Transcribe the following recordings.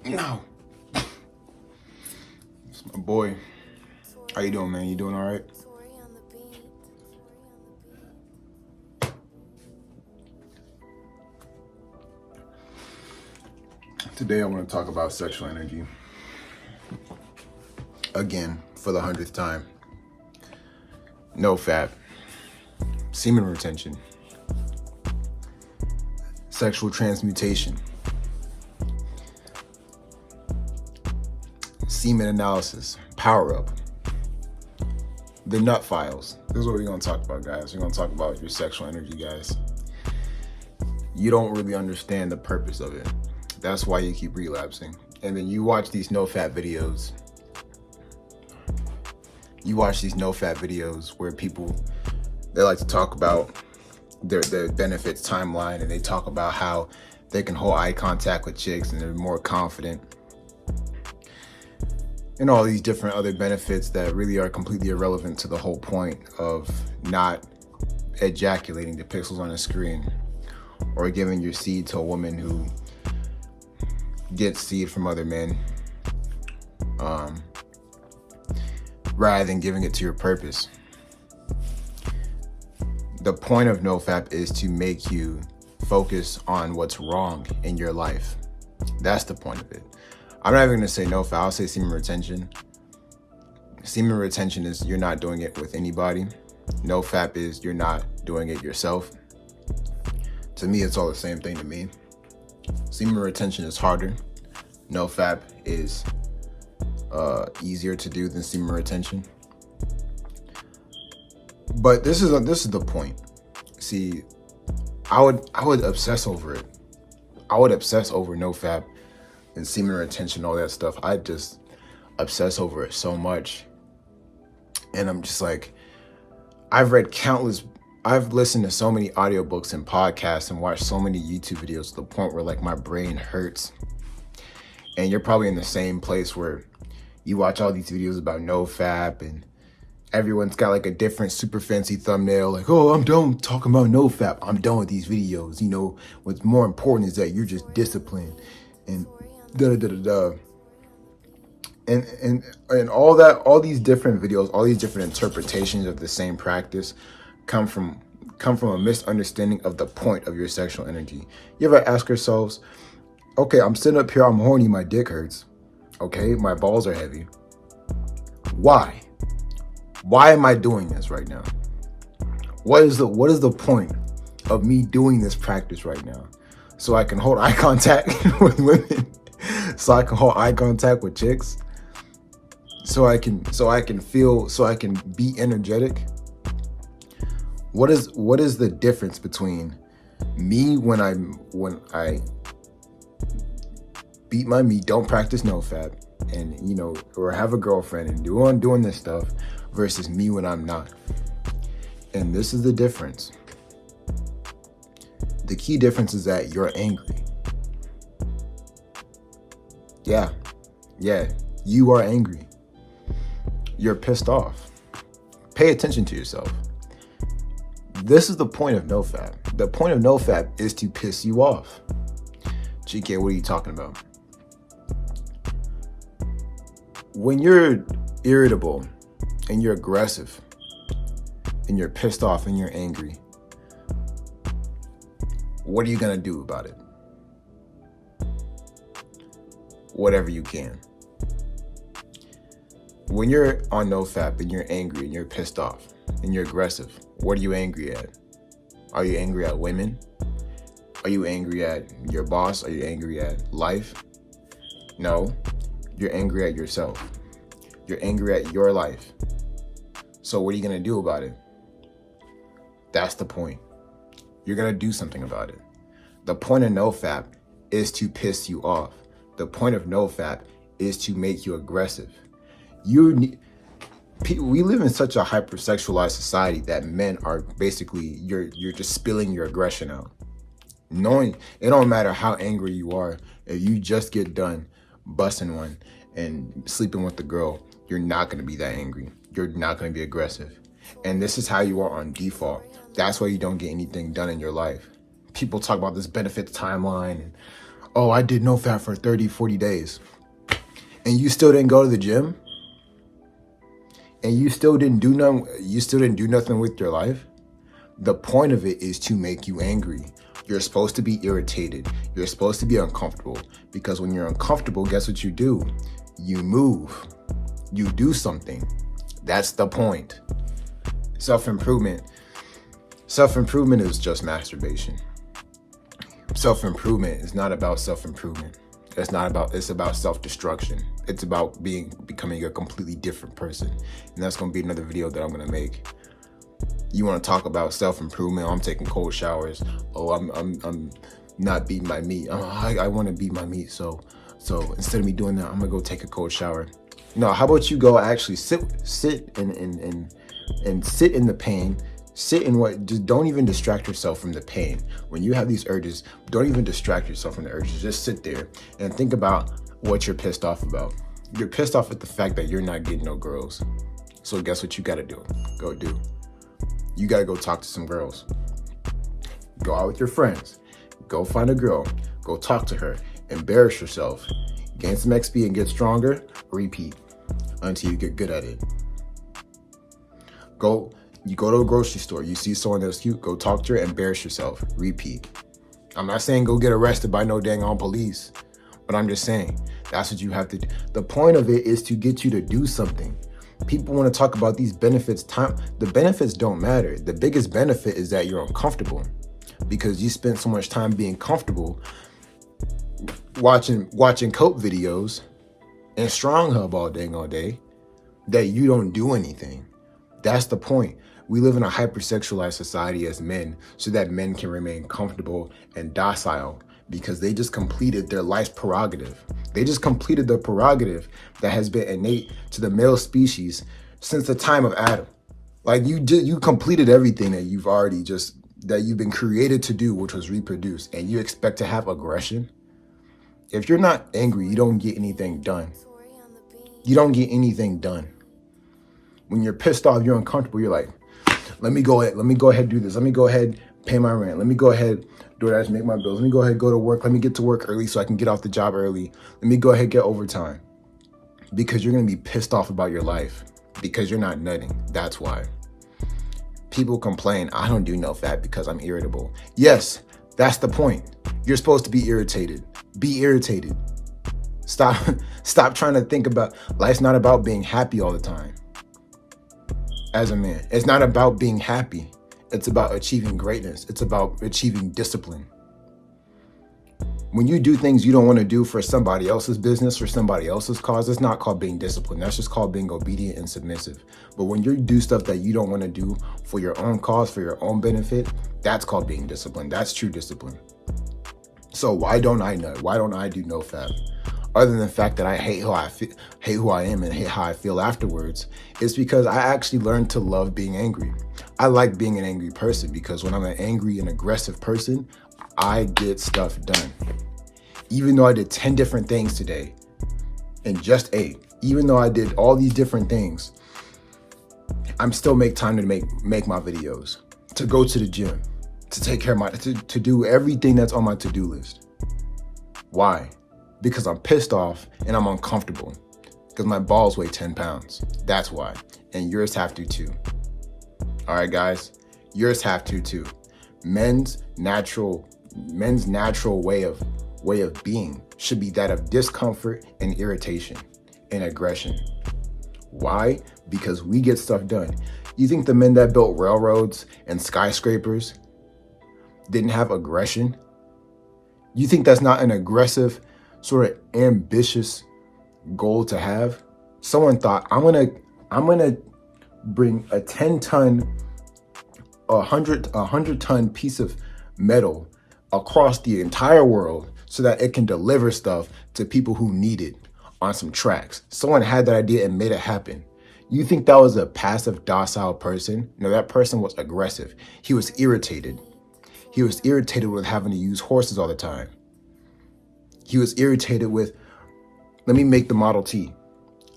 No. It's my boy. How you doing, man? You doing all right? Today I want to talk about sexual energy. Again, for the 100th time. NoFap. Semen retention. Sexual transmutation. Semen analysis. Power up. The nut files. This is what we're going to talk about, guys. We're going to talk about your sexual energy, guys. You don't really understand the purpose of it. That's why you keep relapsing. And then you watch these NoFap videos. Where people, they like to talk about their benefits timeline, and they talk about how they can hold eye contact with chicks and they're more confident. And all these different other benefits that really are completely irrelevant to the whole point of not ejaculating the pixels on the screen or giving your seed to a woman who gets seed from other men, rather than giving it to your purpose. The point of NoFap is to make you focus on what's wrong in your life. That's the point of it. I'm not even going to say NoFap, I'll say semen retention. Semen retention is you're not doing it with anybody. NoFap is you're not doing it yourself. To me, it's all the same thing to me. Semen retention is harder. NoFap is easier to do than semen retention. But this is the point. See, I would obsess over it. I would obsess over NoFap and semen retention, all that stuff. I just obsess over it so much. And I'm just like, I've listened to so many audiobooks and podcasts and watched so many YouTube videos to the point where like my brain hurts. And you're probably in the same place where you watch all these videos about NoFap and everyone's got like a different super fancy thumbnail. Like, oh, I'm done talking about NoFap. I'm done with these videos. You know, what's more important is that you're just disciplined and da-da-da-da-da. And all these different videos, all these different interpretations of the same practice come from a misunderstanding of the point of your sexual energy. You ever ask yourselves, okay, I'm sitting up here, I'm horny, my dick hurts. Okay, my balls are heavy. Why? Why am I doing this right now? What is the point of me doing this practice right now? So I can hold eye contact with women, so I can hold eye contact with chicks, so I can be energetic. What is the difference between me when I beat my meat, don't practice NoFap, and or have a girlfriend and doing this stuff, versus me when I'm not? And this is the difference. The key difference is that you're angry. Yeah, you are angry. You're pissed off. Pay attention to yourself. This is the point of NoFap. The point of NoFap is to piss you off. Chike, what are you talking about? When you're irritable and you're aggressive and you're pissed off and you're angry, what are you going to do about it? Whatever you can. When you're on NoFap and you're angry and you're pissed off and you're aggressive, what are you angry at? Are you angry at women? Are you angry at your boss? Are you angry at life? No, you're angry at yourself. You're angry at your life. So what are you going to do about it? That's the point. You're going to do something about it. The point of NoFap is to piss you off. The point of NoFap is to make you aggressive. We live in such a hypersexualized society that men are basically, you're just spilling your aggression out. Knowing it don't matter how angry you are, if you just get done busting one and sleeping with the girl, you're not going to be that angry. You're not going to be aggressive. And this is how you are on default. That's why you don't get anything done in your life. People talk about this benefits timeline and Oh, I did NoFap for 30, 40 days. And you still didn't go to the gym? And you still didn't do nothing with your life? The point of it is to make you angry. You're supposed to be irritated. You're supposed to be uncomfortable. Because when you're uncomfortable, guess what you do? You move. You do something. That's the point. Self-improvement is just masturbation. Self-improvement is not about self-improvement. It's about self-destruction. It's about becoming a completely different person. And that's going to be another video that I'm going to make. You want to talk about self-improvement? I'm taking cold showers. Oh, I'm not beating my meat. I want to beat my meat. So instead of me doing that, I'm going to go take a cold shower. No, how about you go actually sit and sit in the pain. Sit in just don't even distract yourself from the pain. When you have these urges, don't even distract yourself from the urges. Just sit there and think about what you're pissed off about. You're pissed off at the fact that you're not getting no girls. So guess what you gotta do? Go do. You gotta go talk to some girls. Go out with your friends. Go find a girl. Go talk to her. Embarrass yourself. Gain some XP and get stronger. Repeat until you get good at it. You go to a grocery store, you see someone that's cute, go talk to her, embarrass yourself, repeat. I'm not saying go get arrested by no dang on police, but I'm just saying that's what you have to do. The point of it is to get you to do something. People want to talk about these benefits. The benefits don't matter. The biggest benefit is that you're uncomfortable because you spend so much time being comfortable watching cope videos and strong hub all day that you don't do anything. That's the point. We live in a hypersexualized society as men so that men can remain comfortable and docile because they just completed their life's prerogative. They just completed the prerogative that has been innate to the male species since the time of Adam. Like you completed everything that you've been created to do, which was reproduce, and you expect to have aggression. If you're not angry, you don't get anything done. You don't get anything done. When you're pissed off, you're uncomfortable, you're like, let me go ahead do this. Let me go ahead pay my rent. Let me go ahead DoorDash, make my bills. Let me go ahead go to work. Let me get to work early so I can get off the job early. Let me go ahead get overtime. Because you're gonna be pissed off about your life because you're not nutting. That's why. People complain, I don't do NoFap because I'm irritable. Yes, that's the point. You're supposed to be irritated. Be irritated. Stop trying to think about, life's not about being happy all the time. As a man, it's not about being happy. It's about achieving greatness. It's about achieving discipline. When you do things you don't want to do for somebody else's business or somebody else's cause, it's not called being disciplined. That's just called being obedient and submissive. But when you do stuff that you don't want to do for your own cause, for your own benefit, that's called being disciplined. That's true discipline. So why don't I nut? Why don't I do NoFap? Other than the fact that I hate who I am and hate how I feel afterwards, it's because I actually learned to love being angry. I like being an angry person because when I'm an angry and aggressive person, I get stuff done. Even though I did 10 different things today and just 8, even though I did all these different things, I'm still make time to make my videos, to go to the gym, to take care of to do everything that's on my to-do list. Why? Because I'm pissed off and I'm uncomfortable because my balls weigh 10 pounds. That's why. And yours have to too. All right, guys, yours have to too. Men's natural way of being should be that of discomfort and irritation and aggression. Why? Because we get stuff done. You think the men that built railroads and skyscrapers didn't have aggression? You think that's not an aggressive, sort of ambitious goal to have? Someone thought, I'm gonna bring a 10-ton, 100-ton piece of metal across the entire world so that it can deliver stuff to people who need it on some tracks. Someone had that idea and made it happen. You think that was a passive, docile person? No, that person was aggressive. He was irritated. He was irritated with having to use horses all the time. He was irritated with, let me make the Model T.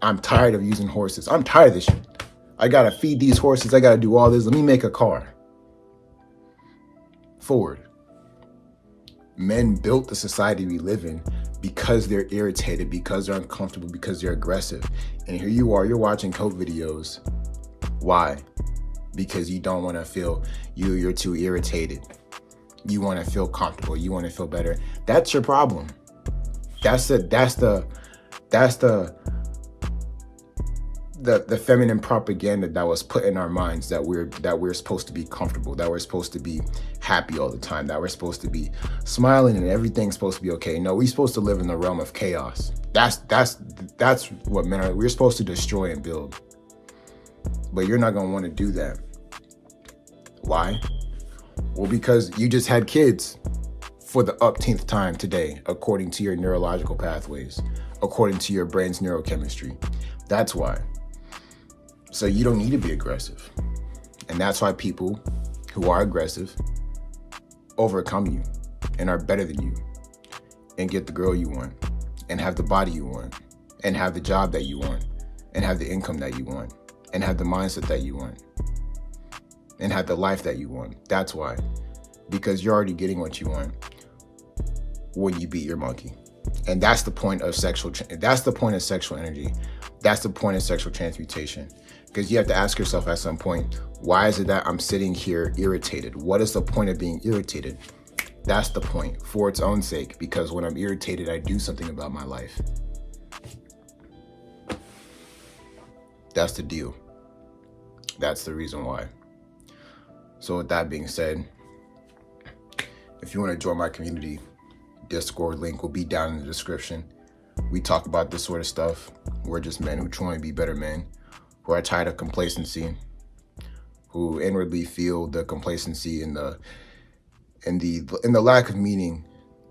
I'm tired of using horses. I'm tired of this shit. I gotta feed these horses. I gotta do all this. Let me make a car. Ford. Men built the society we live in because they're irritated, because they're uncomfortable, because they're aggressive. And here you are, you're watching coke videos. Why? Because you don't want to feel you're too irritated. You want to feel comfortable. You want to feel better. That's your problem. That's the feminine propaganda that was put in our minds, that we're supposed to be comfortable, that we're supposed to be happy all the time, that we're supposed to be smiling and everything's supposed to be okay. No, we're supposed to live in the realm of chaos. That's what men are. We're supposed to destroy and build. But you're not going to want to do that. Why? Well, because you just had kids for the upteenth time today, according to your neurological pathways, according to your brain's neurochemistry. That's why. So you don't need to be aggressive. And that's why people who are aggressive overcome you and are better than you and get the girl you want and have the body you want and have the job that you want and have the income that you want and have the mindset that you want and have the life that you want. That's why. Because you're already getting what you want when you beat your monkey. And that's the point of sexual energy. That's the point of sexual transmutation. Because you have to ask yourself at some point, why is it that I'm sitting here irritated? What is the point of being irritated? That's the point, for its own sake. Because when I'm irritated, I do something about my life. That's the deal. That's the reason why. So with that being said, if you want to join my community, Discord link will be down in the description. We talk about this sort of stuff. We're just men who try to be better men, who are tired of complacency, who inwardly feel the complacency and the lack of meaning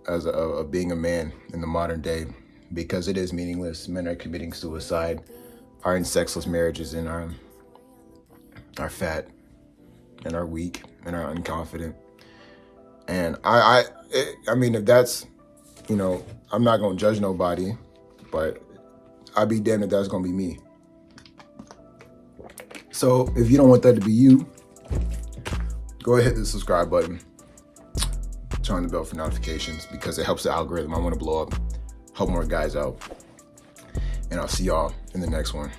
of being a man in the modern day, because it is meaningless. Men are committing suicide, are in sexless marriages, and are fat and are weak and are unconfident. And I mean, if that's, I'm not going to judge nobody, but I'd be damned if that's going to be me. So if you don't want that to be you, go ahead and hit the subscribe button. Turn on the bell for notifications, because it helps the algorithm. I want to blow up, help more guys out. And I'll see y'all in the next one.